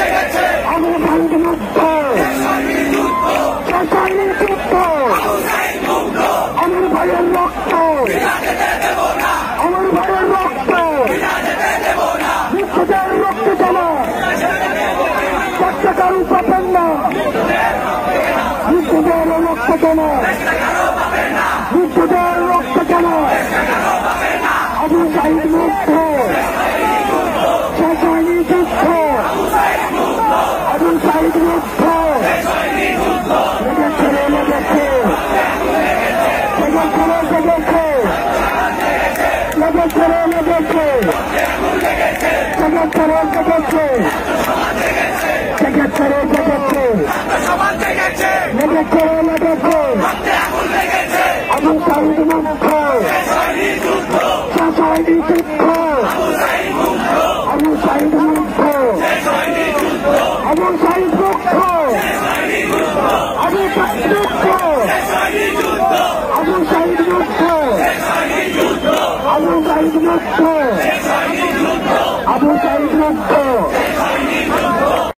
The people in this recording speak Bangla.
লেগেছে আমার ভাইয়ের মুক্ত শেষাইনি যুদ্ধ আমার ভাইয়ের রক্ত আমার ভাইয়ের রক্ত মুক্তিদের রক্ত জমা কারু পাবেন না মুক্তিদের রক্ত জমা মুক্তিদের রক্ত জমা আবু সাইদ মুক্ত শেষাইনি যুদ্ধ আবু সাইদ মুক্ত লেগেছে লেগেছে আবু সাইদ মুক্ত শেষাইনি যুদ্ধ আবু সাইদ মুক্ত আবু সাইদ মুক্ত আবু সাইদ মুক্ত আবু সাইদ মুক্ত আবু সাইদ মুক্ত আবু সাইদ মুক্ত